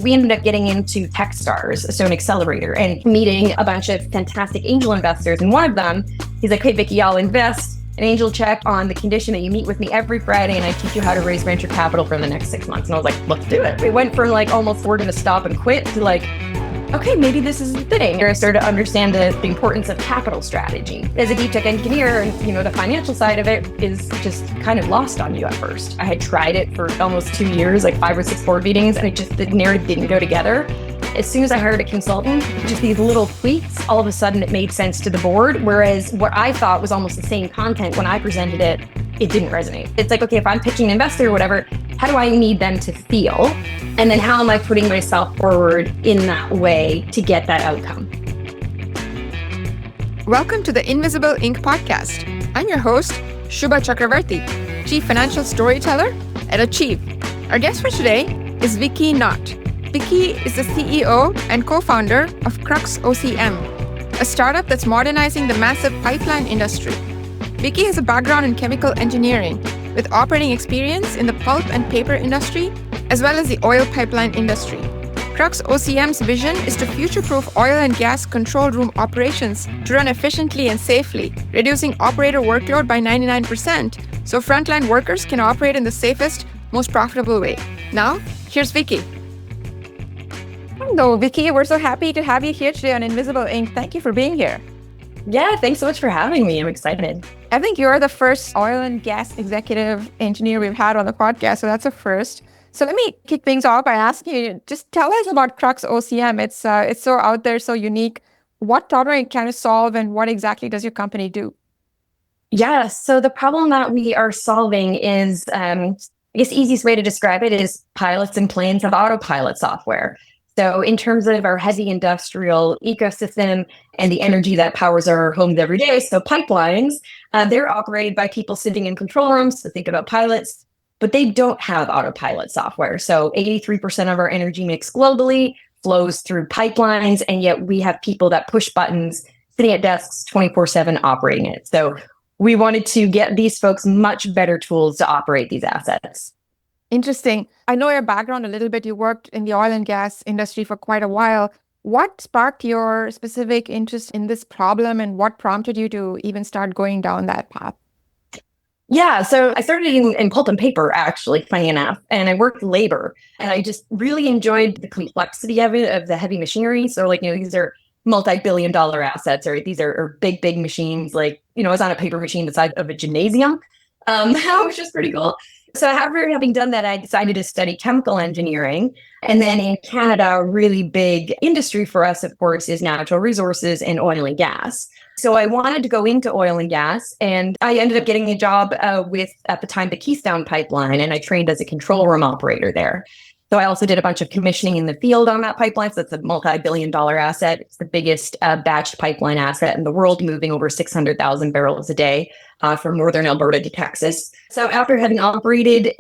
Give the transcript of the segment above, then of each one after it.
We ended up getting into Techstars, so an accelerator, and meeting a bunch of fantastic angel investors. And one of them, he's like, hey, Vicki, I'll invest an angel check on the condition that you meet with me every Friday and I teach you how to raise venture capital for the next 6 months. And I was like, let's do it. It went from like almost we're going to stop and quit to like, okay, maybe this is the thing. I started to understand the importance of capital strategy. As a deep tech engineer, the financial side of it is just kind of lost on you at first. I had tried it for almost 2 years, like 5 or 6 board meetings, and the narrative didn't go together. As soon as I hired a consultant, just these little tweaks, all of a sudden it made sense to the board. Whereas what I thought was almost the same content when I presented it, it didn't resonate. It's like, okay, if I'm pitching an investor or whatever, how do I need them to feel? And then how am I putting myself forward in that way to get that outcome? Welcome to the Invisible Ink podcast. I'm your host, Shubha Chakravarti, Chief Financial Storyteller at Achieve. Our guest for today is Vicki Knott. Vicki is the CEO and co-founder of CruxOCM, a startup that's modernizing the massive pipeline industry. Vicki has a background in chemical engineering with operating experience in the pulp and paper industry, as well as the oil pipeline industry. CruxOCM's vision is to future-proof oil and gas control room operations to run efficiently and safely, reducing operator workload by 99%, so frontline workers can operate in the safest, most profitable way. Now, here's Vicki. Hello, Vicki. We're so happy to have you here today on Invisible Ink. Thank you for being here. Yeah, thanks so much for having me. I'm excited. I think you're the first oil and gas executive engineer we've had on the podcast, so that's a first. So let me kick things off by asking you, just tell us about CruxOCM. It's so out there, so unique. What problem are you trying to solve, and what exactly does your company do? Yeah, so the problem that we are solving is, I guess the easiest way to describe it is pilots and planes have autopilot software. So in terms of our heavy industrial ecosystem and the energy that powers our homes every day, so pipelines, they're operated by people sitting in control rooms, so think about pilots, but they don't have autopilot software. So 83% of our energy mix globally flows through pipelines, and yet we have people that push buttons, sitting at desks 24/7 operating it. So we wanted to get these folks much better tools to operate these assets. Interesting. I know your background a little bit. You worked in the oil and gas industry for quite a while. What sparked your specific interest in this problem, and what prompted you to even start going down that path? Yeah, so I started in pulp and paper, actually, funny enough, and I worked labor, and I just really enjoyed the complexity of it, of the heavy machinery. So these are multi-billion-dollar assets, or these are big, big machines. I was on a paper machine the size of a gymnasium, which is pretty cool. So after having done that, I decided to study chemical engineering. And then in Canada, a really big industry for us, of course, is natural resources and oil and gas. So I wanted to go into oil and gas, and I ended up getting a job with, at the time, the Keystone Pipeline, and I trained as a control room operator there. So I also did a bunch of commissioning in the field on that pipeline. So it's a multi-billion-dollar asset. It's the biggest batched pipeline asset in the world, moving over 600,000 barrels a day from northern Alberta to Texas. So after having operated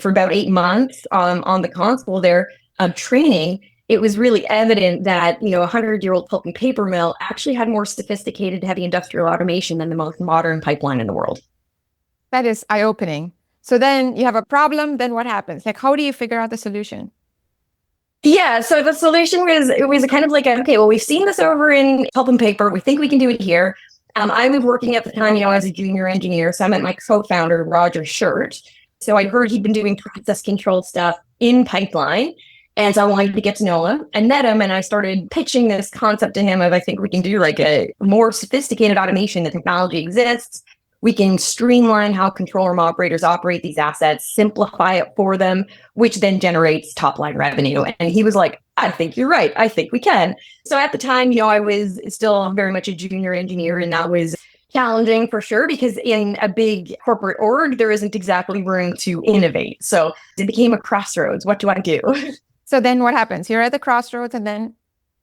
for about 8 months on the console there of training, it was really evident that, a 100-year-old pulp and paper mill actually had more sophisticated heavy industrial automation than the most modern pipeline in the world. That is eye-opening. So then you have a problem, then what happens? How do you figure out the solution? Yeah, so the solution was kind of like, okay, well, we've seen this over in pulp and paper. We think we can do it here. I was working at the time, as a junior engineer. So I met my co-founder, Roger Shirt. So I heard he'd been doing process control stuff in pipeline. And so I wanted to get to know him and met him. And I started pitching this concept to him of, I think we can do a more sophisticated automation. The technology exists. We can streamline how control room operators operate these assets, simplify it for them, which then generates top line revenue. And he was like, I think you're right. I think we can. So at the time, I was still very much a junior engineer, and that was challenging for sure, because in a big corporate org, there isn't exactly room to innovate. So it became a crossroads. What do I do? So then what happens? You're at the crossroads, and then?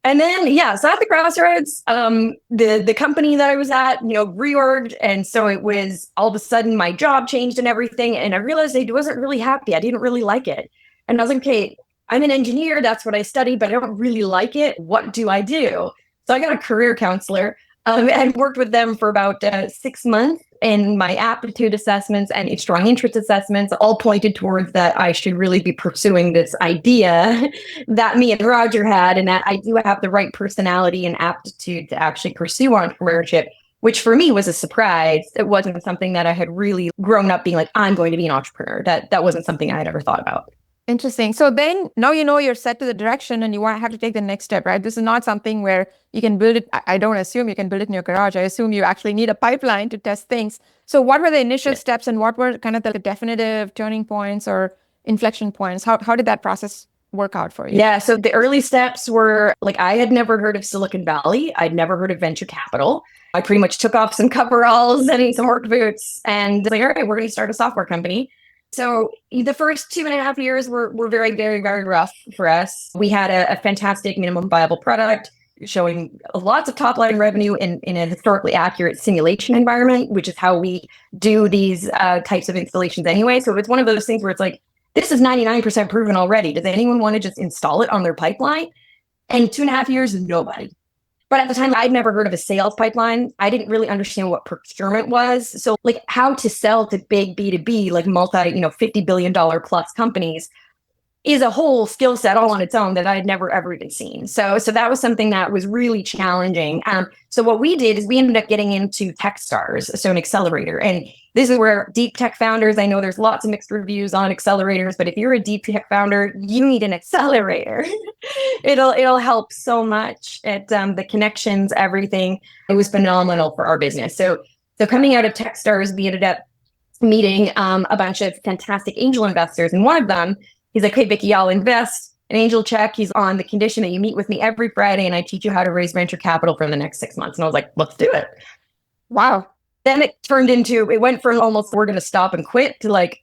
So at the crossroads, the company that I was at, reorged. And so it was all of a sudden my job changed and everything. And I realized I wasn't really happy. I didn't really like it. And I was like, okay, I'm an engineer. That's what I studied, but I don't really like it. What do I do? So I got a career counselor and worked with them for about 6 months. And my aptitude assessments and strong interest assessments all pointed towards that I should really be pursuing this idea that me and Roger had, and that I do have the right personality and aptitude to actually pursue entrepreneurship, which for me was a surprise. It wasn't something that I had really grown up being like, I'm going to be an entrepreneur. That wasn't something I had ever thought about. Interesting. So then now you're set to the direction and you have to take the next step, right? This is not something where you can build it. I don't assume you can build it in your garage. I assume you actually need a pipeline to test things. So what were the initial steps and what were kind of the definitive turning points or inflection points? How did that process work out for you? Yeah. So the early steps were like, I had never heard of Silicon Valley. I'd never heard of venture capital. I pretty much took off some coveralls and some work boots and like, all right, we're going to start a software company. So the first 2.5 years were very, very, very rough for us. We had a fantastic minimum viable product showing lots of top line revenue in a historically accurate simulation environment, which is how we do these types of installations anyway. So it's one of those things where it's like, this is 99% proven already. Does anyone want to just install it on their pipeline? And 2.5 years, nobody. But at the time, I'd never heard of a sales pipeline. I didn't really understand what procurement was. So like how to sell to big B2B, like $50 billion plus companies is a whole skill set all on its own that I had never ever even seen. So that was something that was really challenging. So what we did is we ended up getting into Techstars, so an accelerator. And this is where deep tech founders, I know there's lots of mixed reviews on accelerators, but if you're a deep tech founder, you need an accelerator. It'll help so much at the connections, everything. It was phenomenal for our business. So coming out of Techstars, we ended up meeting a bunch of fantastic angel investors. And one of them, he's like, hey, Vicki, I'll invest an angel check. He's on the condition that you meet with me every Friday and I teach you how to raise venture capital for the next 6 months. And I was like, let's do it. Wow. Then it went from almost we're going to stop and quit to like,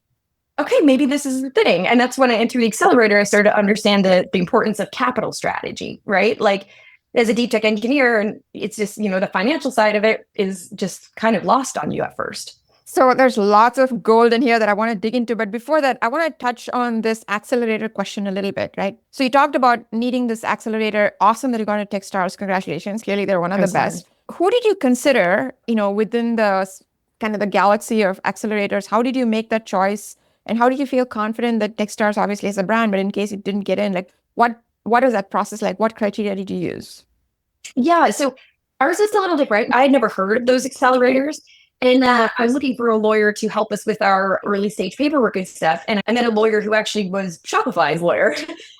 okay, maybe this is the thing. And that's when I entered the accelerator. I started to understand the importance of capital strategy, right? Like as a deep tech engineer, and it's just, the financial side of it is just kind of lost on you at first. So there's lots of gold in here that I want to dig into. But before that, I want to touch on this accelerator question a little bit, right? So you talked about needing this accelerator. Awesome that you got to Techstars. Congratulations. Clearly, they're one of the best. Who did you consider, within the kind of the galaxy of accelerators? How did you make that choice? And how did you feel confident that Techstars obviously is a brand, but in case it didn't get in, like what was that process like? What criteria did you use? Yeah, so ours is a little different. I had never heard of those accelerators. And I was looking for a lawyer to help us with our early stage paperwork and stuff. And I met a lawyer who actually was Shopify's lawyer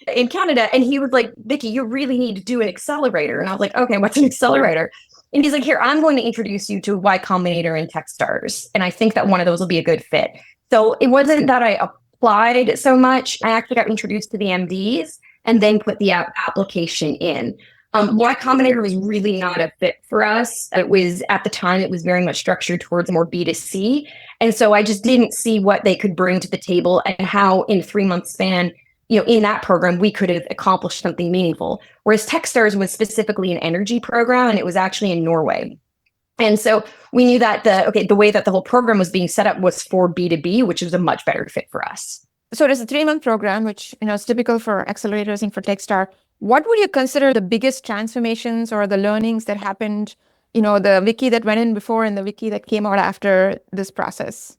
in Canada. And he was like, Vicki, you really need to do an accelerator. And I was like, okay, what's an accelerator? And he's like, here, I'm going to introduce you to Y Combinator and Techstars. And I think that one of those will be a good fit. So it wasn't that I applied so much. I actually got introduced to the MDs and then put the application in. Y Combinator was really not a fit for us. It was, at the time, it was very much structured towards more B2C. And so I just didn't see what they could bring to the table and how in a 3-month span, in that program, we could have accomplished something meaningful. Whereas Techstars was specifically an energy program, and it was actually in Norway. And so we knew that the way that the whole program was being set up was for B2B, which was a much better fit for us. So it is a 3-month program, which is typical for accelerators and for Techstar. What would you consider the biggest transformations or the learnings that happened, the Vicki that went in before and the Vicki that came out after this process?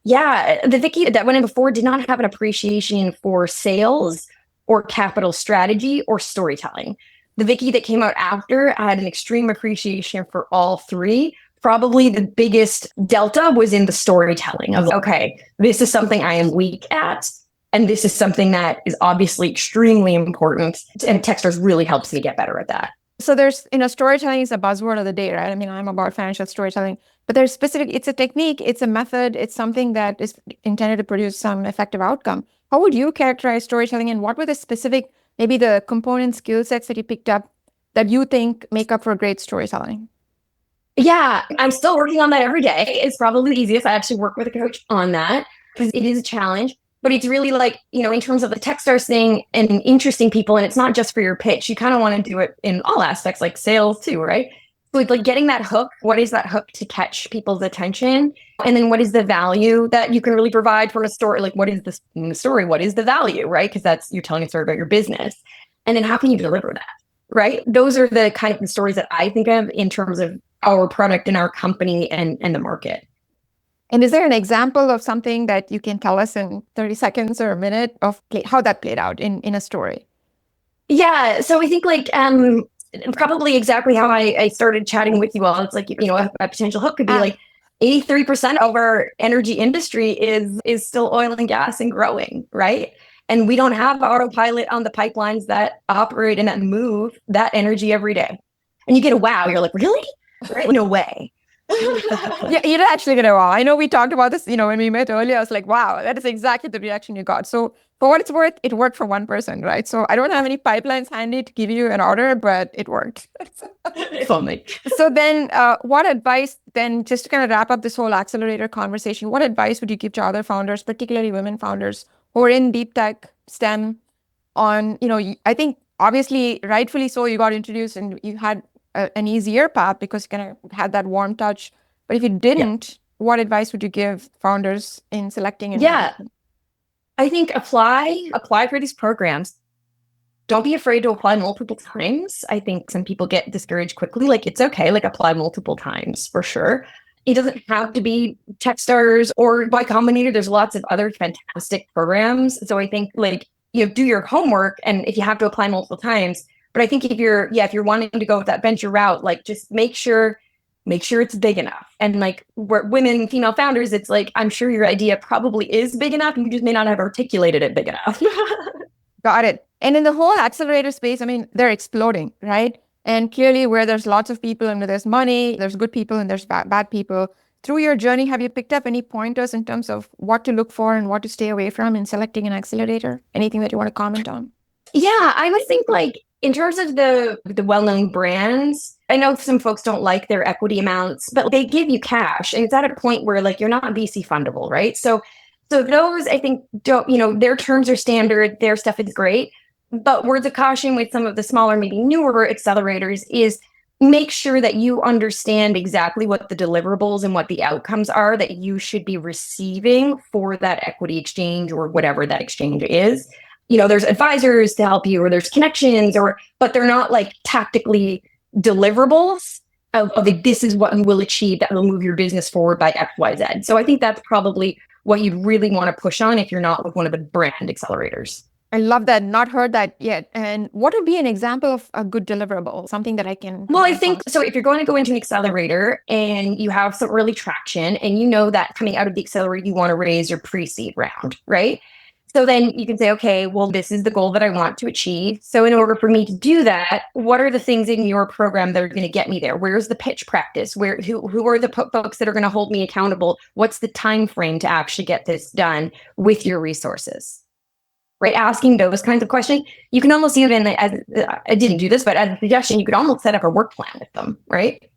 Yeah, the Vicki that went in before did not have an appreciation for sales or capital strategy or storytelling. The Vicki that came out after had an extreme appreciation for all three. Probably the biggest delta was in the storytelling of, okay, this is something I am weak at. And this is something that is obviously extremely important. And Techstars really helps me get better at that. So there's, storytelling is a buzzword of the day, right? I mean, I'm about financial storytelling, but there's it's a technique, it's a method, it's something that is intended to produce some effective outcome. How would you characterize storytelling and what were the specific, maybe the component skill sets that you picked up that you think make up for great storytelling? Yeah, I'm still working on that every day. It's probably the easiest. I actually work with a coach on that because it is a challenge. But it's really like, in terms of the Techstars thing and interesting people, and it's not just for your pitch. You kind of want to do it in all aspects, like sales too, right? So like getting that hook, what is that hook to catch people's attention? And then what is the value that you can really provide from a story? Like what is the story? What is the value, right? Because you're telling a story about your business. And then how can you deliver that, right? Those are the kind of stories that I think of in terms of our product and our company and the market. And is there an example of something that you can tell us in 30 seconds or a minute of how that played out in a story? Yeah. So I think probably exactly how I started chatting with you all. It's like, a potential hook could be like 83% of our energy industry is still oil and gas and growing, right? And we don't have autopilot on the pipelines that operate and that move that energy every day. And you get a wow. You're like, really? Right? No way. Yeah, you're actually gonna wow. I know we talked about this, when we met earlier. I was like, wow, that is exactly the reaction you got. So for what it's worth, it worked for one person, right? So I don't have any pipelines handy to give you an order, but it worked. Funny. So then what advice then, just to kind of wrap up this whole accelerator conversation, what advice would you give to other founders, particularly women founders who are in deep tech, STEM on, I think obviously rightfully so, you got introduced and you had an easier path because you kind of had that warm touch. But if you didn't, what advice would you give founders in selecting? I think apply for these programs. Don't be afraid to apply multiple times. I think some people get discouraged quickly. Like, it's okay, like apply multiple times for sure. It doesn't have to be Techstars or Y Combinator. There's lots of other fantastic programs. So I think do your homework, and if you have to apply multiple times. But I think if you're wanting to go with that venture route, just make sure it's big enough. And we're women, female founders, it's like, I'm sure your idea probably is big enough. You just may not have articulated it big enough. Got it. And in the whole accelerator space, I mean, they're exploding, right? And clearly where there's lots of people and where there's money, there's good people and there's bad people. Through your journey, have you picked up any pointers in terms of what to look for and what to stay away from in selecting an accelerator? Anything that you want to comment on? Yeah, I would think in terms of the well-known brands, I know some folks don't like their equity amounts, but they give you cash. And it's at a point where you're not VC fundable, right? So those, I think, don't, their terms are standard, their stuff is great. But words of caution with some of the smaller, maybe newer accelerators is make sure that you understand exactly what the deliverables and what the outcomes are that you should be receiving for that equity exchange or whatever that exchange is. There's advisors to help you, or there's connections, but they're not tactically deliverables of this is what you will achieve that will move your business forward by X, Y, Z. So I think that's probably what you'd really want to push on if you're not with one of the brand accelerators. I love that. Not heard that yet. And what would be an example of a good deliverable? Something that I can... Well, I think, so if you're going to go into an accelerator and you have some early traction and you know that coming out of the accelerator, you want to raise your pre-seed round, right? So then you can say, okay, well, this is the goal that I want to achieve. So in order for me to do that, what are the things in your program that are going to get me there? Where's the pitch practice? Who are the folks that are going to hold me accountable? What's the time frame to actually get this done with your resources? Right? Asking those kinds of questions. You can almost even, as I didn't do this, but as a suggestion, you could almost set up a work plan with them, right?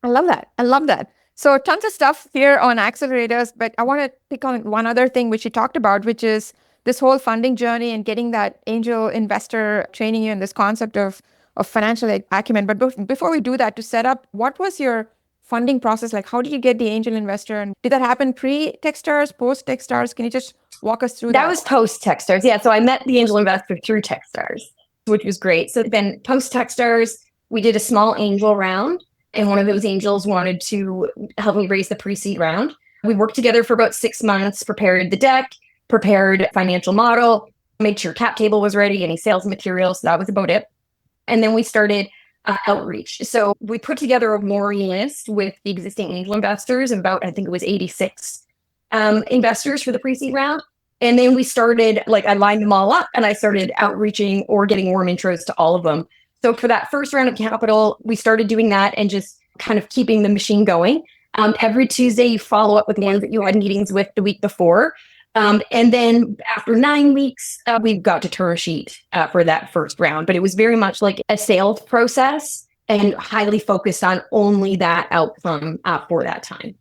I love that. So tons of stuff here on accelerators, but I want to pick on one other thing which you talked about, which is this whole funding journey and getting that angel investor training you in this concept of financial acumen. But before we do that, to set up, what was your funding process like? How did you get the angel investor? And did that happen pre-Techstars, post-Techstars? Can you just walk us through that? That was post-Techstars. Yeah. So I met the angel investor through Techstars, which was great. So then post-Techstars, we did a small angel round, and one of those angels wanted to help me raise the pre-seed round. We worked together for about 6 months, prepared the deck, prepared financial model, made sure cap table was ready, any sales materials. So that was about it. And then we started outreach. So we put together a warring list with the existing angel investors, about, I think it was 86 investors for the pre-seed round. And then we started, I lined them all up and I started outreaching or getting warm intros to all of them. So for that first round of capital, we started doing that and just kind of keeping the machine going. Every Tuesday, you follow up with the ones that you had meetings with the week before. And then after 9 weeks, we got to term sheet for that first round. But it was very much like a sales process and highly focused on only that outcome for that time.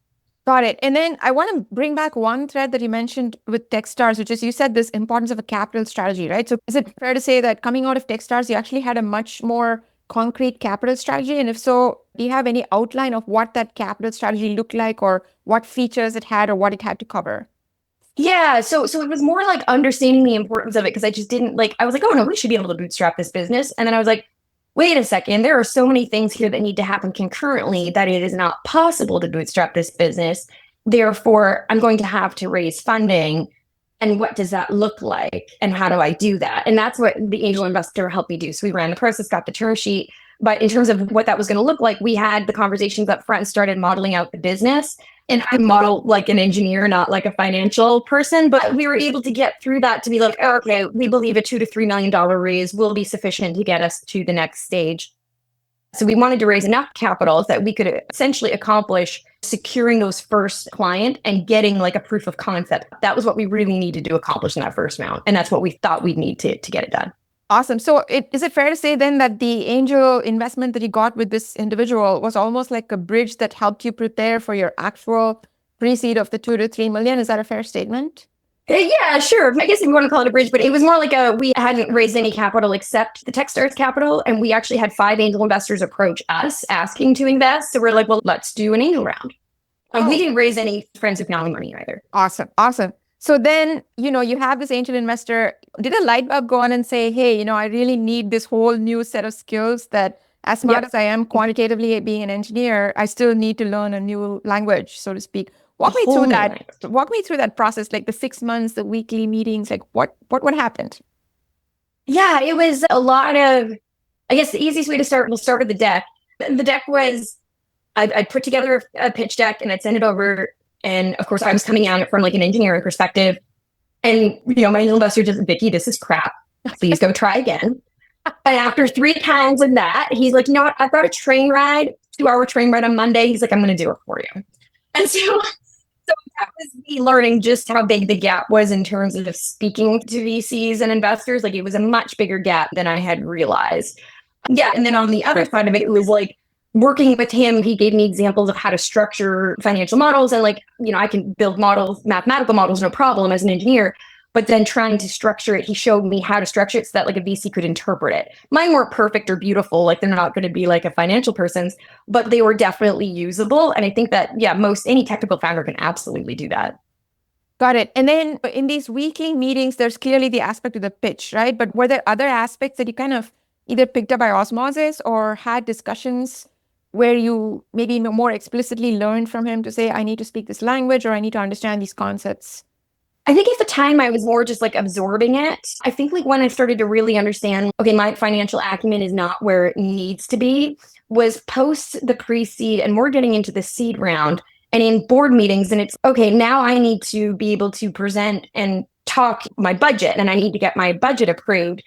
Got it. And then I want to bring back one thread that you mentioned with Techstars, which is you said this importance of a capital strategy, right? So is it fair to say that coming out of Techstars, you actually had a much more concrete capital strategy? And if so, do you have any outline of what that capital strategy looked like, or what features it had, or what it had to cover? Yeah, so it was more understanding the importance of it, because I just didn't I was like, oh no, we should be able to bootstrap this business. And then I was like, wait a second, there are so many things here that need to happen concurrently that it is not possible to bootstrap this business. Therefore, I'm going to have to raise funding. And what does that look like? And how do I do that? And that's what the angel investor helped me do. So we ran the process, got the term sheet. But in terms of what that was going to look like, we had the conversations up front and started modeling out the business. And I model like an engineer, not like a financial person. But we were able to get through that to be like, oh, okay, we believe a $2 to $3 million raise will be sufficient to get us to the next stage. So we wanted to raise enough capital that we could essentially accomplish securing those first client and getting like a proof of concept. That was what we really needed to accomplish in that first round. And that's what we thought we'd need to get it done. Awesome. So is it fair to say then that the angel investment that you got with this individual was almost like a bridge that helped you prepare for your actual pre-seed of the 2 to 3 million? Is that a fair statement? Yeah, sure. I guess if you want to call it a bridge, but it was more like we hadn't raised any capital except the Techstars capital. And we actually had 5 angel investors approach us asking to invest. So we're like, well, let's do an angel round. And we didn't raise any friends with family money either. Awesome. So then, you have this angel investor. Did a light bulb go on and say, hey, I really need this whole new set of skills that as smart as I am quantitatively being an engineer, I still need to learn a new language, so to speak. Walk me through that. Walk me through that process, like the 6 months, the weekly meetings, like what happened? Yeah, it was a lot of, I guess the easiest way to start, we'll start with the deck. The deck was, I'd put together a pitch deck and I'd send it over. And of course I was coming at it from like an engineering perspective. And, my investor just, Vicki, this is crap. Please go try again. And after 3 times of that, he's like, I've got a train ride, 2-hour train ride on Monday. He's like, I'm going to do it for you. And so that was me learning just how big the gap was in terms of speaking to VCs and investors. Like it was a much bigger gap than I had realized. Yeah. And then on the other side of it, it was like working with him. He gave me examples of how to structure financial models. And like, I can build models, mathematical models, no problem as an engineer. But then trying to structure it, he showed me how to structure it so that like a VC could interpret it. Mine weren't perfect or beautiful, like they're not going to be like a financial person's, but they were definitely usable. And I think that, any technical founder can absolutely do that. Got it. And then in these weekly meetings, there's clearly the aspect of the pitch, right? But were there other aspects that you kind of either picked up by osmosis or had discussions where you maybe more explicitly learned from him to say, I need to speak this language or I need to understand these concepts? I think at the time I was more just like absorbing it. I think like when I started to really understand, okay, my financial acumen is not where it needs to be, was post the pre-seed and more getting into the seed round and in board meetings. And it's, okay, now I need to be able to present and talk my budget and I need to get my budget approved.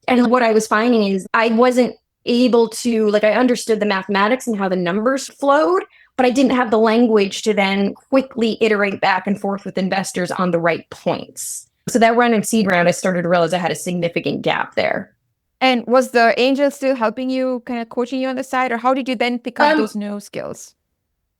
And what I was finding is I wasn't able to, like, I understood the mathematics and how the numbers flowed, but I didn't have the language to then quickly iterate back and forth with investors on the right points. So that run and seed round, I started to realize I had a significant gap there. And was the angel still helping you, kind of coaching you on the side, or how did you then pick up those new skills?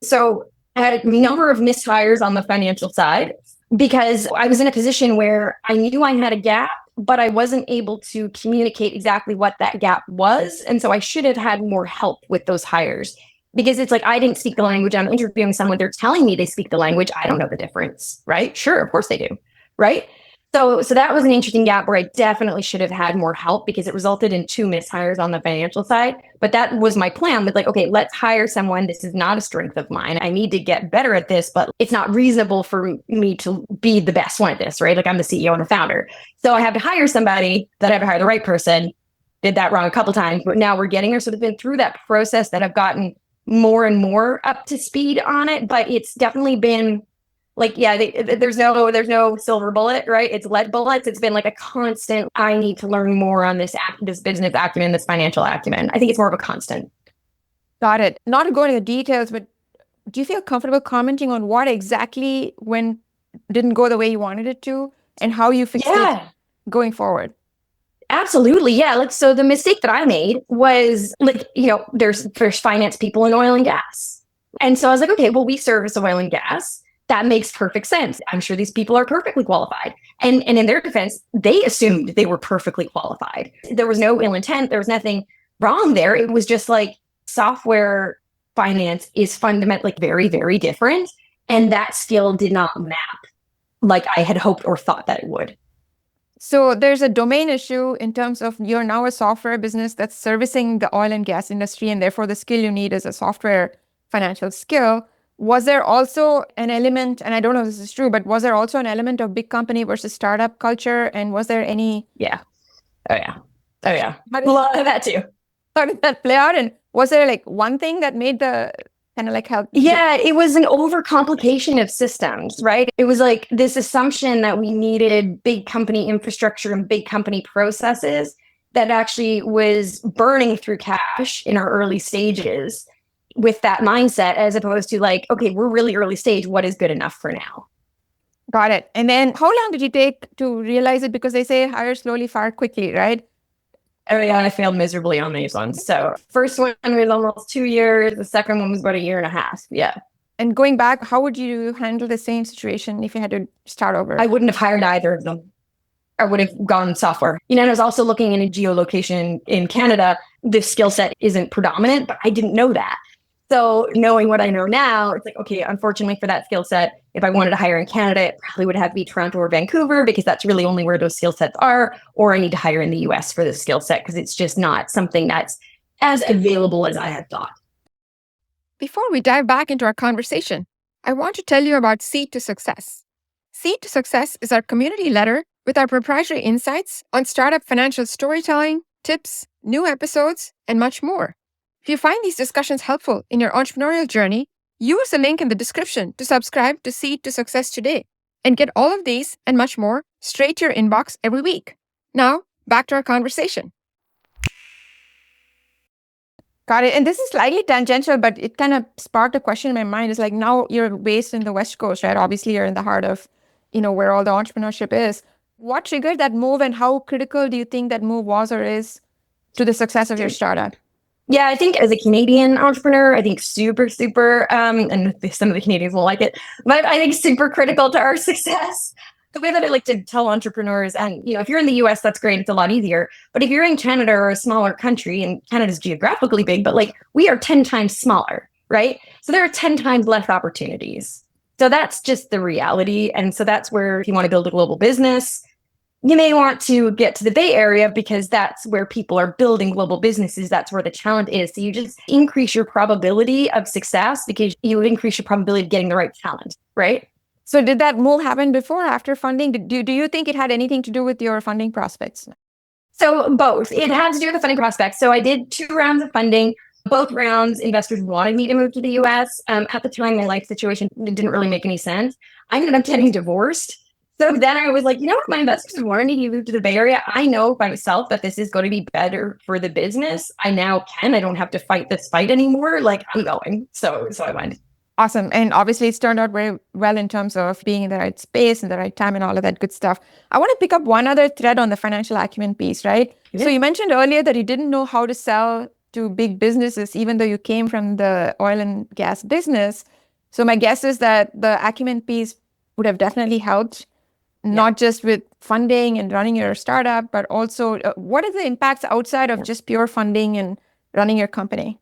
So I had a number of mishires on the financial side because I was in a position where I knew I had a gap, but I wasn't able to communicate exactly what that gap was. And so I should have had more help with those hires. Because it's like, I didn't speak the language. I'm interviewing someone. They're telling me they speak the language. I don't know the difference, right? Sure, of course they do, right? So that was an interesting gap where I definitely should have had more help because it resulted in 2 mishires on the financial side. But that was my plan with like, okay, let's hire someone. This is not a strength of mine. I need to get better at this, but it's not reasonable for me to be the best one at this, right? Like I'm the CEO and the founder. So I have to hire somebody, that I have to hire the right person. Did that wrong a couple times, but now we're getting there. So it's been through that process that I've gotten more and more up to speed on it, but it's definitely been like, there's no silver bullet, right? It's lead bullets. It's been like a constant, I need to learn more on this business acumen, this financial acumen. I think it's more of a constant. Got it. Not to go into the details, but do you feel comfortable commenting on what exactly didn't go the way you wanted it to and how you fixed it going forward? Absolutely. Yeah. So the mistake that I made was there's finance people in oil and gas. And so I was like, okay, well, we service oil and gas. That makes perfect sense. I'm sure these people are perfectly qualified. And in their defense, they assumed they were perfectly qualified. There was no ill intent. There was nothing wrong there. It was just like software finance is fundamentally very, very different. And that skill did not map like I had hoped or thought that it would. So there's a domain issue in terms of you're now a software business that's servicing the oil and gas industry, and therefore the skill you need is a software financial skill. Was there also an element, and I don't know if this is true, but was there also an element of big company versus startup culture? And was there any... Yeah. Oh, yeah. Oh, yeah. A lot of that too. How did that play out? And was there like one thing that made the kind of like help? Yeah, it was an overcomplication of systems, right? It was like this assumption that we needed big company infrastructure and big company processes that actually was burning through cash in our early stages with that mindset, as opposed to like, okay, we're really early stage. What is good enough for now? Got it. And then how long did you take to realize it? Because they say hire slowly, fire quickly, right? Oh yeah, and I failed miserably on these ones. So first one was almost 2 years. The second one was about 1.5 years. Yeah. And going back, how would you handle the same situation if you had to start over? I wouldn't have hired either of them. I would have gone software. And I was also looking in a geolocation in Canada. This skill set isn't predominant, but I didn't know that. So knowing what I know now, it's like, okay, unfortunately for that skill set, if I wanted to hire in Canada, it probably would have to be Toronto or Vancouver because that's really only where those skill sets are, or I need to hire in the US for this skill set because it's just not something that's as available as I had thought. Before we dive back into our conversation, I want to tell you about Seed to Success. Seed to Success is our community letter with our proprietary insights on startup financial storytelling, tips, new episodes, and much more. If you find these discussions helpful in your entrepreneurial journey, use the link in the description to subscribe to Seed to Success today and get all of these and much more straight to your inbox every week. Now, back to our conversation. Got it. And this is slightly tangential, but it kind of sparked a question in my mind. Is like, now you're based in the West Coast, right? Obviously, you're in the heart of, where all the entrepreneurship is. What triggered that move, and how critical do you think that move was or is to the success of your startup? Yeah, I think as a Canadian entrepreneur, I think super, and some of the Canadians won't like it, but I think super critical to our success. The way that I like to tell entrepreneurs, and if you're in the US, that's great, it's a lot easier. But if you're in Canada or a smaller country, and Canada's geographically big, but like we are 10 times smaller, right? So there are 10 times less opportunities. So that's just the reality. And so that's where if you want to build a global business, you may want to get to the Bay Area because that's where people are building global businesses. That's where the challenge is. So you just increase your probability of success because you would increase your probability of getting the right talent, right? So did that move happen before or after funding? Do you think it had anything to do with your funding prospects? So both. It had to do with the funding prospects. So I did 2 rounds of funding. Both rounds, investors wanted me to move to the US. At the time, my life situation didn't really make any sense. I ended up getting divorced. So then I was like, what? My investors wanted me to move to the Bay Area. I know by myself that this is going to be better for the business. I now can. I don't have to fight this fight anymore. Like, I'm going. So I went. Awesome. And obviously it's turned out very well in terms of being in the right space and the right time and all of that good stuff. I want to pick up one other thread on the financial acumen piece, right? Yeah. So you mentioned earlier that you didn't know how to sell to big businesses, even though you came from the oil and gas business. So my guess is that the acumen piece would have definitely helped, not just with funding and running your startup, but also what are the impacts outside of just pure funding and running your company?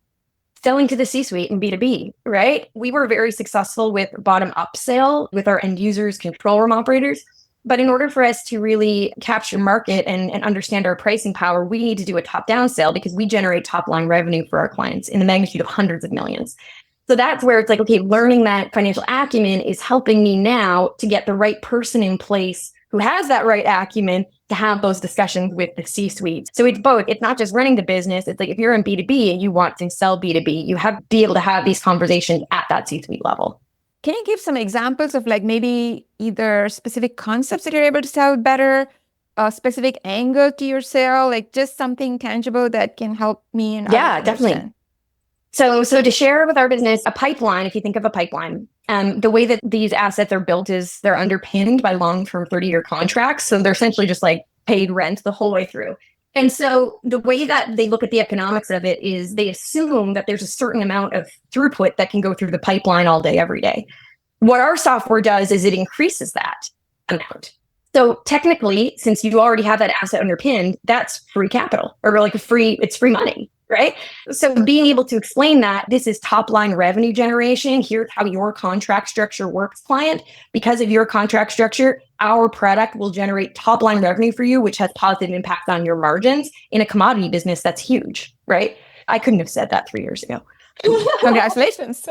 Selling to the C-suite and B2B, right? We were very successful with bottom-up sale with our end users, control room operators. But in order for us to really capture market and understand our pricing power, we need to do a top-down sale because we generate top-line revenue for our clients in the magnitude of hundreds of millions. So that's where it's like, okay, learning that financial acumen is helping me now to get the right person in place who has that right acumen to have those discussions with the C-suite. So it's both. It's not just running the business. It's like if you're in B2B and you want to sell B2B, you have to be able to have these conversations at that C-suite level. Can you give some examples of like maybe either specific concepts that you're able to sell better, a specific angle to your sale, like just something tangible that can help me? And yeah, definitely. So to share with our business, a pipeline, if you think of a pipeline, the way that these assets are built is they're underpinned by long-term 30-year contracts. So they're essentially just like paid rent the whole way through. And so the way that they look at the economics of it is they assume that there's a certain amount of throughput that can go through the pipeline all day, every day. What our software does is it increases that amount. So technically, since you already have that asset underpinned, that's free capital or like it's free money. right? So being able to explain that this is top line revenue generation, here's how your contract structure works, client. Because of your contract structure, our product will generate top line revenue for you, which has positive impact on your margins. In a commodity business, that's huge, right? I couldn't have said that 3 years ago. Congratulations.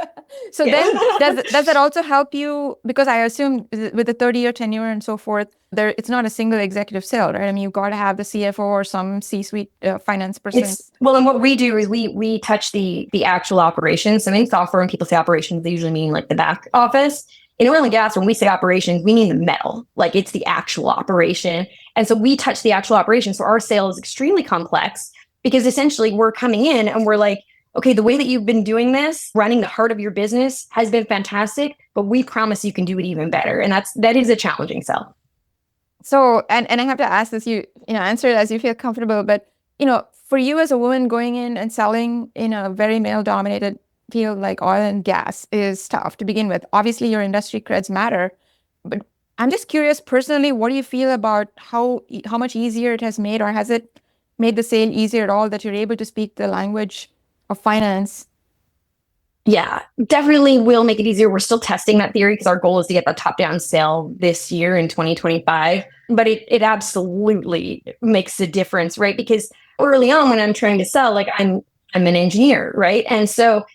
So then does that also help you? Because I assume with the 30-year tenure and so forth, it's not a single executive sale, right? I mean, you've got to have the CFO or some C-suite finance person. Well, and what we do is we touch the actual operations. So in software, when people say operations, they usually mean like the back office. In oil and gas, when we say operations, we mean the metal, like it's the actual operation. And so we touch the actual operation. So our sale is extremely complex because essentially we're coming in and we're like, okay, the way that you've been doing this, running the heart of your business has been fantastic, but we promise you can do it even better. And that is a challenging sell. So, and I have to ask this, you answer it as you feel comfortable, but, for you as a woman going in and selling in a very male-dominated field like oil and gas is tough to begin with. Obviously, your industry creds matter, but I'm just curious personally, what do you feel about how much easier it has made, or has it made the sale easier at all that you're able to speak the language of finance? Yeah, definitely will make it easier. We're still testing that theory because our goal is to get the top-down sale this year in 2025. But it absolutely makes a difference, right? Because early on when I'm trying to sell, like I'm an engineer, right? And so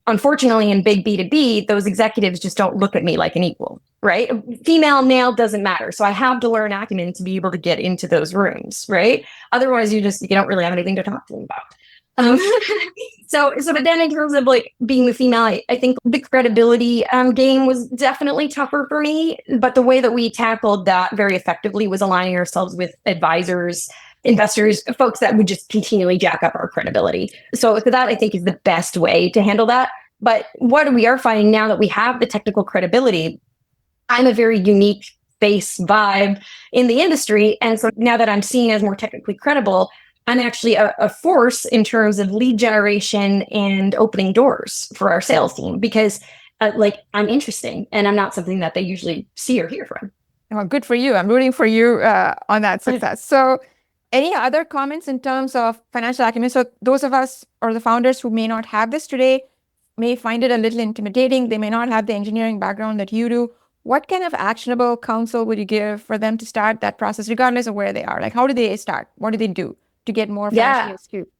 unfortunately in big B2B, those executives just don't look at me like an equal, right? Female, male, doesn't matter. So I have to learn Acumen to be able to get into those rooms, right? Otherwise you don't really have anything to talk to them about. But then in terms of like being the female, I think the credibility game was definitely tougher for me. But the way that we tackled that very effectively was aligning ourselves with advisors, investors, folks that would just continually jack up our credibility. So that I think is the best way to handle that. But what we are finding now that we have the technical credibility, I'm a very unique face vibe in the industry. And so now that I'm seen as more technically credible, I'm actually a force in terms of lead generation and opening doors for our sales team because I'm interesting and I'm not something that they usually see or hear from. Well, good for you. I'm rooting for you on that success. So any other comments in terms of financial acumen? So those of us or the founders who may not have this today may find it a little intimidating. They may not have the engineering background that you do. What kind of actionable counsel would you give for them to start that process, regardless of where they are? Like, how do they start? What do they do to get more financially astute?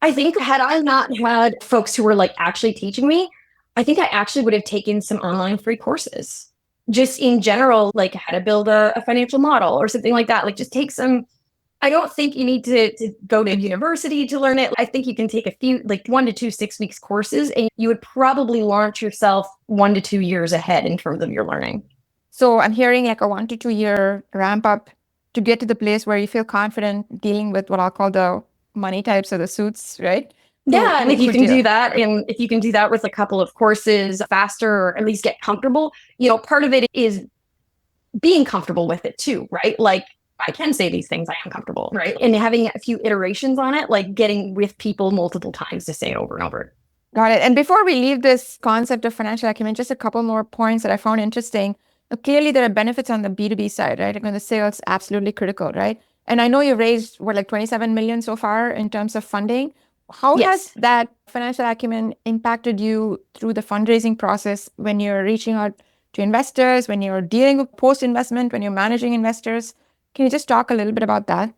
I think had I not had folks who were like actually teaching me, I think I actually would have taken some online free courses. Just in general, like how to build a financial model or something like that. Like just take some. I don't think you need to go to university to learn it. I think you can take a few, like 1 to 2 6 weeks courses, and you would probably launch yourself 1 to 2 years ahead in terms of your learning. So I'm hearing like a 1 to 2 year ramp up to get to the place where you feel confident dealing with what I'll call the money types or the suits, right? Yeah, and if you can do that, and if you can do that with a couple of courses faster, or at least get comfortable, part of it is being comfortable with it too, right? Like I can say these things, I am comfortable, right? And having a few iterations on it, like getting with people multiple times to say it over and over. Got it. And before we leave this concept of financial acumen, just a couple more points that I found interesting. Clearly, there are benefits on the B2B side, right? When the sales absolutely critical, right? And I know you raised, like 27 million so far in terms of funding. How has that financial acumen impacted you through the fundraising process when you're reaching out to investors, when you're dealing with post-investment, when you're managing investors? Can you just talk a little bit about that?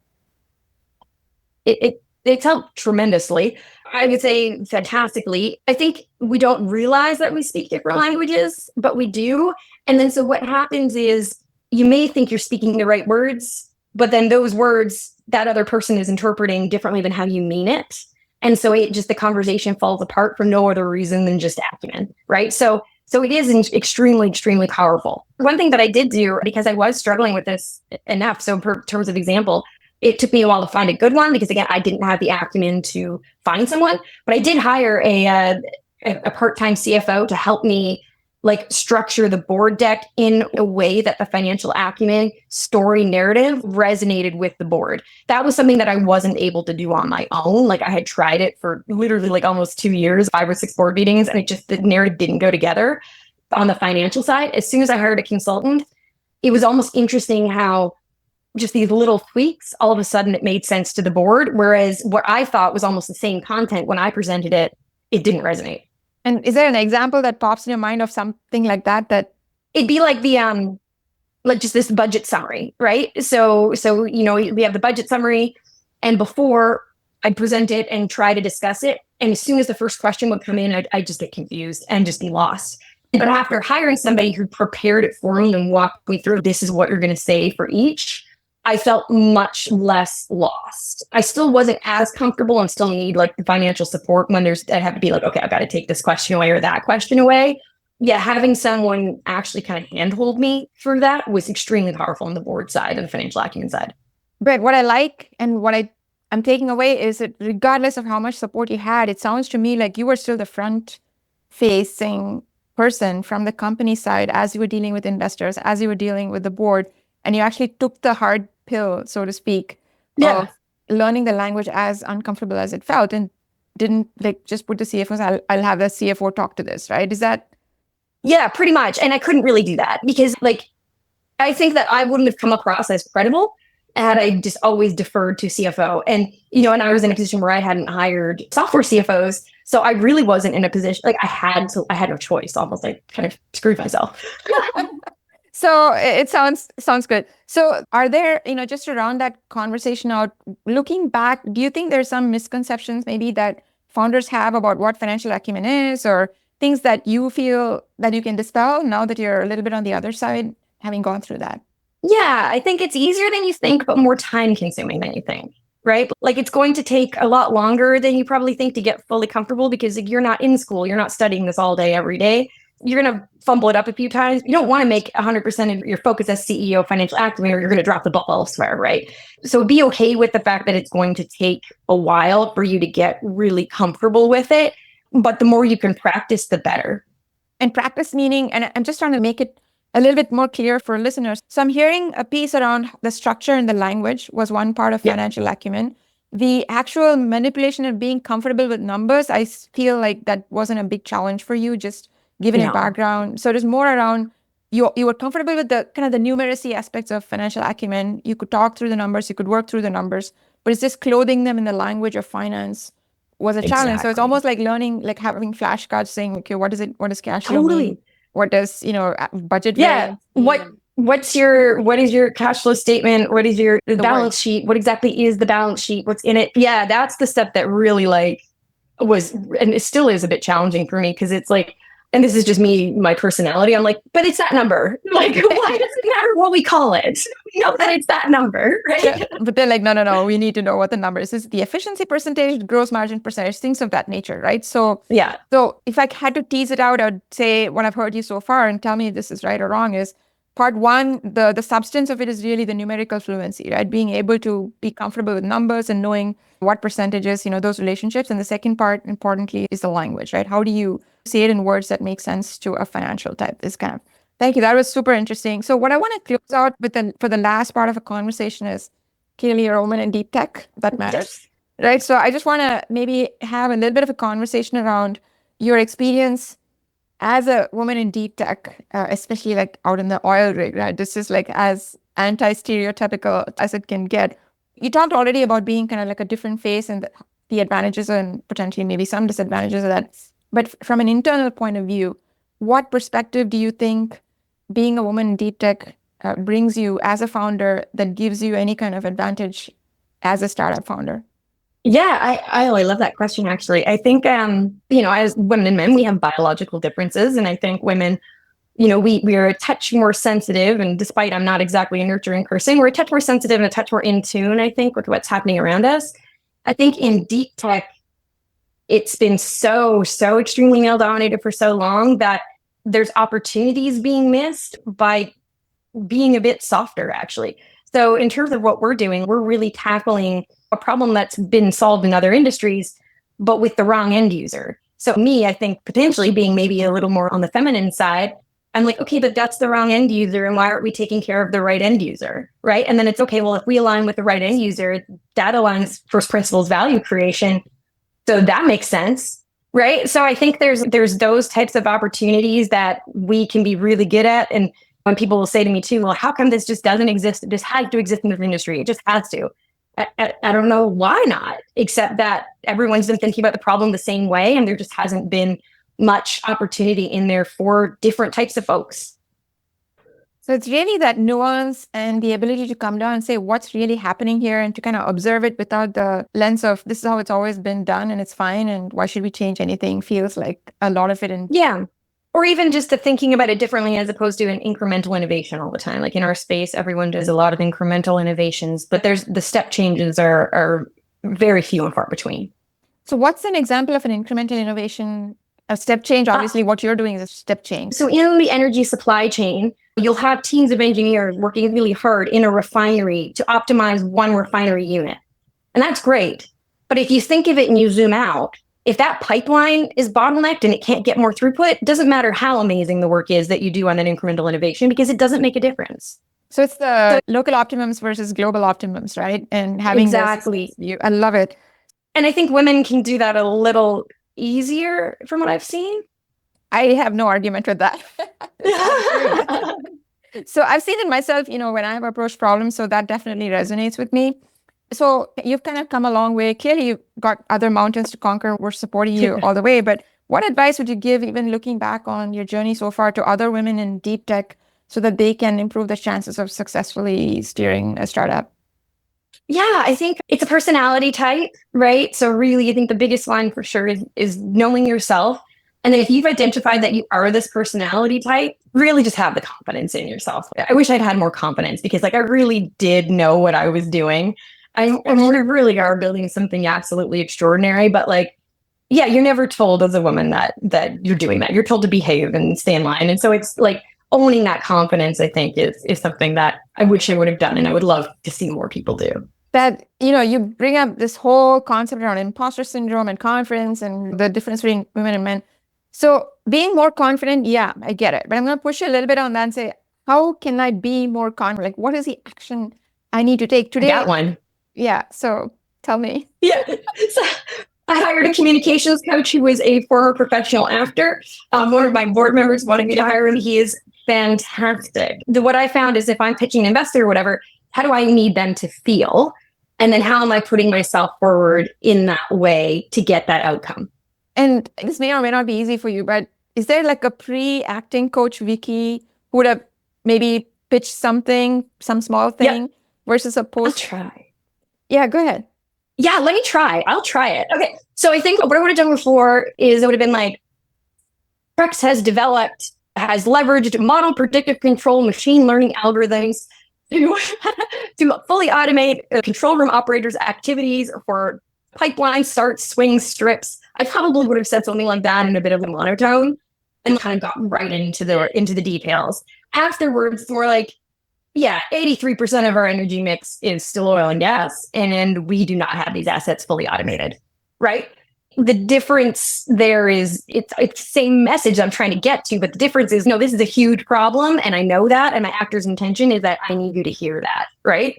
It's helped tremendously. I would say fantastically. I think we don't realize that we speak different languages, but we do. And then so what happens is you may think you're speaking the right words, but then those words that other person is interpreting differently than how you mean it. And so the conversation falls apart for no other reason than just acumen, right? So it is extremely, extremely powerful. One thing that I did do, because I was struggling with this enough, so in terms of example, it took me a while to find a good one because, again, I didn't have the acumen to find someone, but I did hire a part-time CFO to help me structure the board deck in a way that the financial acumen story narrative resonated with the board. That was something that I wasn't able to do on my own. I had tried it for literally almost 2 years, 5 or 6 board meetings, and the narrative didn't go together on the financial side. As soon as I hired a consultant, it was almost interesting how just these little tweaks, all of a sudden it made sense to the board. Whereas what I thought was almost the same content when I presented it, it didn't resonate. And is there an example that pops in your mind of something like that? That it'd be like the like just this budget summary, right? So we have the budget summary, and before I'd present it and try to discuss it, and as soon as the first question would come in, I'd just get confused and just be lost. But after hiring somebody who prepared it for me and walked me through, this is what you're going to say for each, I felt much less lost. I still wasn't as comfortable and still need like the financial support when I have to be like, okay, I've got to take this question away or that question away. Yeah, having someone actually kind of handhold me through that was extremely powerful on the board side and the financial acumen side. But what I like and what I'm taking away is that regardless of how much support you had, it sounds to me like you were still the front-facing person from the company side as you were dealing with investors, as you were dealing with the board, and you actually took the hard pill, so to speak, of learning the language as uncomfortable as it felt, and didn't like just put the CFOs, I'll have the CFO talk to this, right? Is that? Yeah, pretty much. And I couldn't really do that because like, I think that I wouldn't have come across as credible had I just always deferred to CFO. And, and I was in a position where I hadn't hired software CFOs. So I really wasn't in a position, like I had no choice, almost like kind of screwed myself. So it sounds good. So are there, just around that conversation out, looking back, do you think there's some misconceptions maybe that founders have about what financial acumen is, or things that you feel that you can dispel now that you're a little bit on the other side, having gone through that? Yeah, I think it's easier than you think, but more time consuming than you think, right? Like it's going to take a lot longer than you probably think to get fully comfortable because you're not in school, you're not studying this all day, every day. You're going to fumble it up a few times. You don't want to make 100% of your focus as CEO of financial acumen or you're going to drop the ball elsewhere, right? So be okay with the fact that it's going to take a while for you to get really comfortable with it. But the more you can practice, the better. And practice meaning, and I'm just trying to make it a little bit more clear for listeners. So I'm hearing a piece around the structure and the language was one part of financial acumen. The actual manipulation of being comfortable with numbers, I feel like that wasn't a big challenge for you, just given your background. So it is more around you were comfortable with the kind of the numeracy aspects of financial acumen. You could talk through the numbers, you could work through the numbers, but it's just clothing them in the language of finance was a challenge. So it's almost like learning, like having flashcards saying, okay, what does cash flow mean? What does, budget? Yeah. What is your cash flow statement? What is your balance sheet? What exactly is the balance sheet? What's in it? Yeah. That's the stuff that really was, and it still is a bit challenging for me because it's like, and this is just me, my personality. I'm like, but it's that number. Like, why does it matter what we call it? We know that it's that number, right? Yeah, but they're like, no, we need to know what the number is. It's the efficiency percentage, gross margin percentage, things of that nature, right? So, So if I had to tease it out, I would say what I've heard you so far and tell me if this is right or wrong is part one, the substance of it is really the numerical fluency, right? Being able to be comfortable with numbers and knowing what percentages, those relationships. And the second part, importantly, is the language, right? How do you say it in words that make sense to a financial type? Thank you. That was super interesting. So what I want to close out with for the last part of a conversation is clearly you're a woman in deep tech. That matters, right? So I just want to maybe have a little bit of a conversation around your experience as a woman in deep tech, especially like out in the oil rig, right? This is like as anti-stereotypical as it can get. You talked already about being kind of like a different face and the advantages and potentially maybe some disadvantages of that. But from an internal point of view, what perspective do you think being a woman in deep tech brings you as a founder that gives you any kind of advantage as a startup founder? Yeah, I love that question, actually. I think, as women and men, we have biological differences. And I think women, we are a touch more sensitive. And despite I'm not exactly a nurturing person, we're a touch more sensitive and a touch more in tune, I think, with what's happening around us. I think in deep tech, it's been so extremely male dominated for so long that there's opportunities being missed by being a bit softer, actually. So in terms of what we're doing, we're really tackling a problem that's been solved in other industries, but with the wrong end user. So me, I think potentially being maybe a little more on the feminine side, I'm like, okay, but that's the wrong end user. And why aren't we taking care of the right end user? Right. And then it's okay, well, if we align with the right end user, that aligns first principles value creation. So that makes sense. Right. So I think there's those types of opportunities that we can be really good at. And When people will say to me too, well, how come this just doesn't exist? It just has to exist in this industry. It just has to. I don't know why not, except that everyone's been thinking about the problem the same way, and there just hasn't been much opportunity in there for different types of folks. So it's really that nuance and the ability to come down and say what's really happening here and to kind of observe it without the lens of this is how it's always been done and it's fine and why should we change anything feels like a lot of it. Yeah. Or even just to thinking about it differently as opposed to an incremental innovation all the time. Like in our space, everyone does a lot of incremental innovations, but there's the step changes are very few and far between. So what's an example of an incremental innovation, a step change? Obviously, what you're doing is a step change. So in the energy supply chain, you'll have teams of engineers working really hard in a refinery to optimize one refinery unit. And that's great. But if you think of it and you zoom out, if that pipeline is bottlenecked and it can't get more throughput, it doesn't matter how amazing the work is that you do on an incremental innovation because it doesn't make a difference. So it's the local optimums versus global optimums, right? And having exactly. I love it. And I think women can do that a little easier from what I've seen. I have no argument with that. So I've seen it myself, when I have approached problems, so that definitely resonates with me. So you've kind of come a long way. Clearly, you've got other mountains to conquer. We're supporting you all the way. But what advice would you give, even looking back on your journey so far, to other women in deep tech so that they can improve their chances of successfully steering a startup? Yeah, I think it's a personality type, right? So really, I think the biggest line for sure is knowing yourself. And then if you've identified that you are this personality type, really just have the confidence in yourself. I wish I'd had more confidence because I really did know what I was doing. And we really are building something absolutely extraordinary. But yeah, you're never told as a woman that you're doing that. You're told to behave and stay in line. And so it's owning that confidence, I think, is something that I wish I would have done. And I would love to see more people do. That, you bring up this whole concept around imposter syndrome and confidence and the difference between women and men. So being more confident, yeah, I get it. But I'm going to push you a little bit on that and say, how can I be more confident? What is the action I need to take today? I got one. Yeah. So tell me. Yeah. So I hired a communications coach who was a former professional actor. One of my board members wanted me to hire him. He is fantastic. What I found is if I'm pitching an investor or whatever, how do I need them to feel? And then how am I putting myself forward in that way to get that outcome? And this may or may not be easy for you, but is there a pre-acting coach, Vicki, who would have maybe pitched something, some small thing versus a post? I'll try. Yeah, go ahead. Yeah, let me try. I'll try it. Okay. So I think what I would have done before is it would have been Crux has leveraged model predictive control machine learning algorithms to fully automate control room operators' activities for pipeline starts, swings, strips. I probably would have said something like that in a bit of a monotone and kind of got right into the details. Afterwards, we're 83% of our energy mix is still oil and gas, and we do not have these assets fully automated, right? The difference there is it's the same message I'm trying to get to, but the difference is, no, this is a huge problem, and I know that, and my actor's intention is that I need you to hear that, right?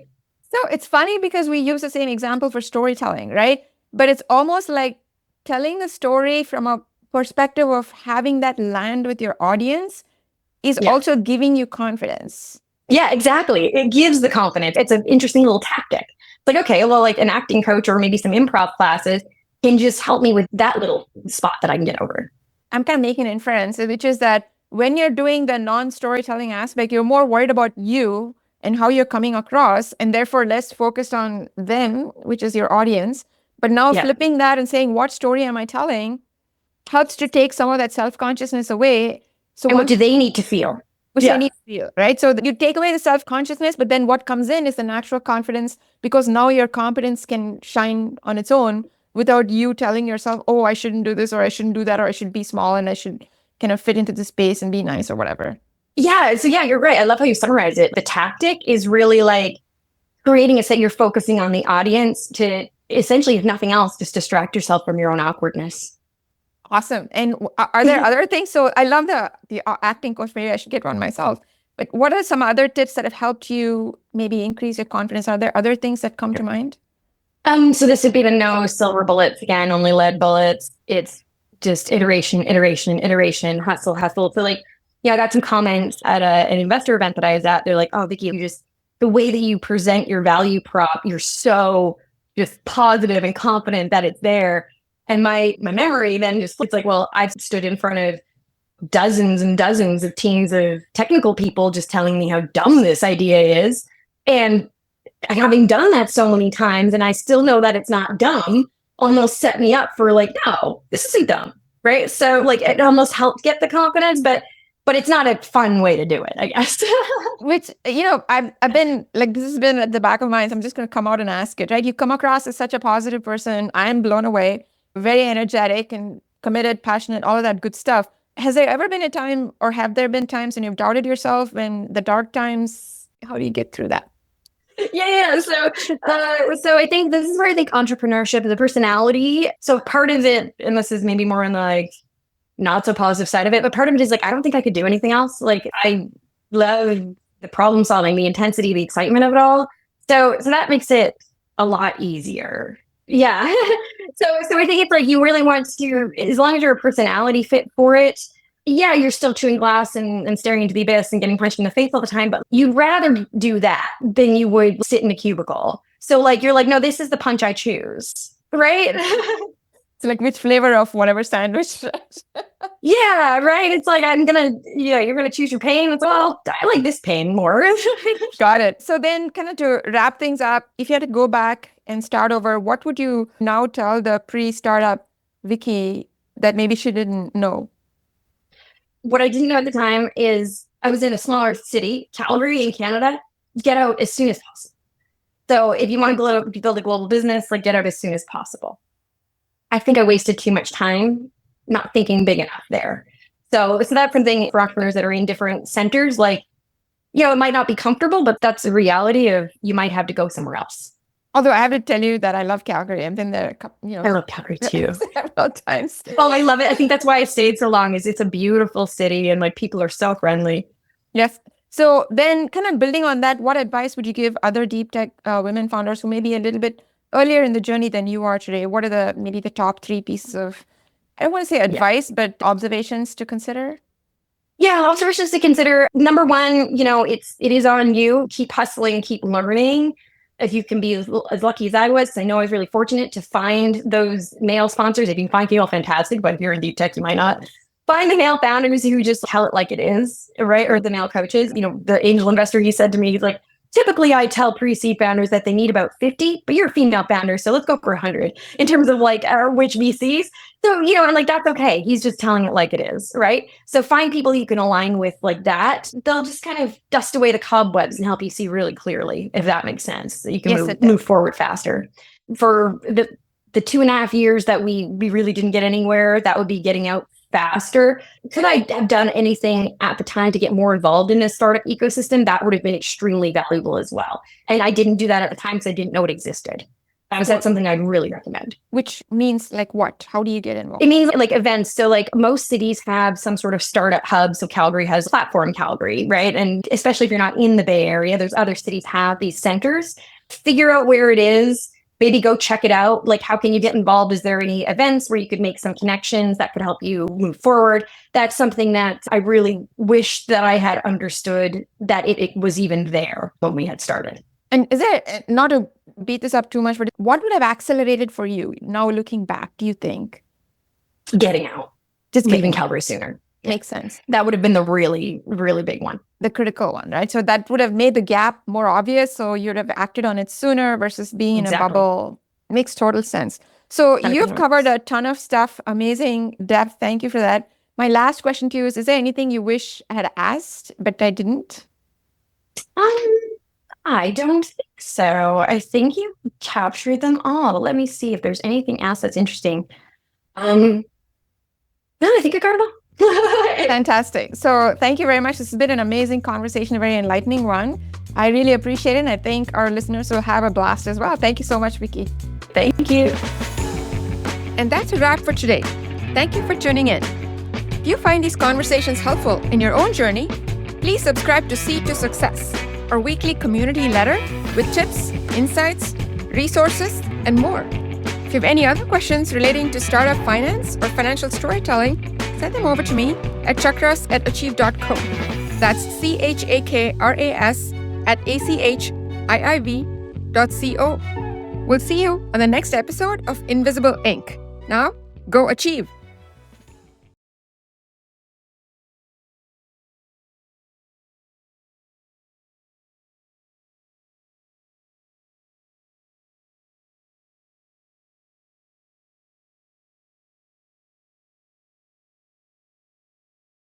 So it's funny because we use the same example for storytelling, right? But it's almost like telling the story from a perspective of having that land with your audience is also giving you confidence. Yeah, exactly. It gives the confidence. It's an interesting little tactic. Okay, well, an acting coach or maybe some improv classes can just help me with that little spot that I can get over. I'm kind of making an inference, which is that when you're doing the non-storytelling aspect, you're more worried about you and how you're coming across, and therefore less focused on them, which is your audience. But now flipping that and saying, what story am I telling, helps to take some of that self-consciousness away. So what do they need to feel? Which they need to feel, right? So you take away the self-consciousness, but then what comes in is the natural confidence, because now your competence can shine on its own without you telling yourself, oh, I shouldn't do this, or I shouldn't do that, or I should be small and I should kind of fit into the space and be nice or whatever. Yeah. So you're right. I love how you summarize it. The tactic is really creating a set. You're focusing on the audience to essentially, if nothing else, just distract yourself from your own awkwardness. Awesome. And are there other things? So I love the acting coach. Maybe I should get one myself. But what are some other tips that have helped you maybe increase your confidence? Are there other things that come to mind? So this would be the no silver bullets again, only lead bullets. It's just iteration, hustle. So I got some comments at an investor event that I was at. They're like, "Oh, Vicki, the way that you present your value prop, you're so just positive and confident that it's there." And my memory then it's like, well, I've stood in front of dozens and dozens of teams of technical people just telling me how dumb this idea is. And having done that so many times, and I still know that it's not dumb, almost set me up for like, no, this isn't dumb, right? So like it almost helped get the confidence, but it's not a fun way to do it, I guess. Which, I've been like, this has been at the back of my mind. So I'm just going to come out and ask it, right? You come across as such a positive person. I'm blown away, very energetic and committed, passionate, all of that good stuff. Has there ever been a time, or have there been times when you've doubted yourself in the dark times? How do you get through that? Yeah. So I think this is where I think entrepreneurship is a personality. So part of it, and this is maybe more on the like not so positive side of it, but part of it is like, I don't think I could do anything else. Like I love the problem solving, the intensity, the excitement of it all. So that makes it a lot easier. Yeah. So I think it's like you really want to, as long as you're a personality fit for it, yeah, you're still chewing glass and staring into the abyss and getting punched in the face all the time, but you'd rather do that than you would sit in a cubicle. So like, you're like, no, this is the punch I choose. Right. So like which flavor of whatever sandwich? Yeah, right. It's like, you're going to choose your pain. It's, well, I like this pain more. Got it. So then kind of to wrap things up, if you had to go back and start over, what would you now tell the pre-startup Vicki that maybe she didn't know? What I didn't know at the time is I was in a smaller city, Calgary in Canada. Get out as soon as possible. So if you want to build a global business, like get out as soon as possible. I think I wasted too much time not thinking big enough there. So that's one thing for entrepreneurs that are in different centers, like, it might not be comfortable, but that's the reality of you might have to go somewhere else. Although I have to tell you that I love Calgary. I've been there, I love Calgary too. several times. Oh, I love it. I think that's why I stayed so long, is it's a beautiful city and like people are so friendly. Yes. So then kind of building on that, what advice would you give other deep tech women founders who may be a little bit earlier in the journey than you are today? What are maybe the top 3 pieces of, I don't want to say advice, but observations to consider? Yeah, observations to consider. Number one, it is on you. Keep hustling, keep learning. If you can be as lucky as I was, I know I was really fortunate to find those male sponsors. If you can find female, fantastic. But if you're in deep tech, you might not. Find the male founders who just tell it like it is, right? Or the male coaches. The angel investor, he said to me, he's like, typically I tell pre-seed founders that they need about 50, but you're a female founder, so let's go for 100 in terms of like which VCs. So, and like, that's okay. He's just telling it like it is, right? So find people you can align with like that. They'll just kind of dust away the cobwebs and help you see really clearly, if that makes sense. So you can move forward faster. For the 2.5 years that we really didn't get anywhere, that would be getting out faster. Could I have done anything at the time to get more involved in this startup ecosystem? That would have been extremely valuable as well. And I didn't do that at the time because I didn't know it existed. So that's something I'd really recommend. Which means like what? How do you get involved? It means like events. So like most cities have some sort of startup hub. So Calgary has Platform Calgary, right? And especially if you're not in the Bay Area, there's other cities have these centers. Figure out where it is. Maybe go check it out. Like, how can you get involved? Is there any events where you could make some connections that could help you move forward? That's something that I really wish that I had understood, that it was even there when we had started. And is there, not to beat this up too much, but what would have accelerated for you now looking back, do you think? Getting out. Just leaving Calgary sooner. Makes sense. That would have been the really, really big one. The critical one, right? So that would have made the gap more obvious. So you'd have acted on it sooner versus being in a bubble. Makes total sense. So you've covered a ton of stuff. Amazing depth. Thank you for that. My last question to you is there anything you wish I had asked, but I didn't? I don't think so. I think you captured them all. Let me see if there's anything else that's interesting. No, I think I got it all. Fantastic. So thank you very much. This has been an amazing conversation, a very enlightening one. I really appreciate it. And I think our listeners will have a blast as well. Thank you so much, Vicki. Thank you. And that's a wrap for today. Thank you for tuning in. If you find these conversations helpful in your own journey, please subscribe to Seed to Success, our weekly community letter with tips, insights, resources, and more. If you have any other questions relating to startup finance or financial storytelling, send them over to me at chakras@achieve.co. That's chakras@achiiv.co. We'll see you on the next episode of Invisible Ink. Now, go achieve!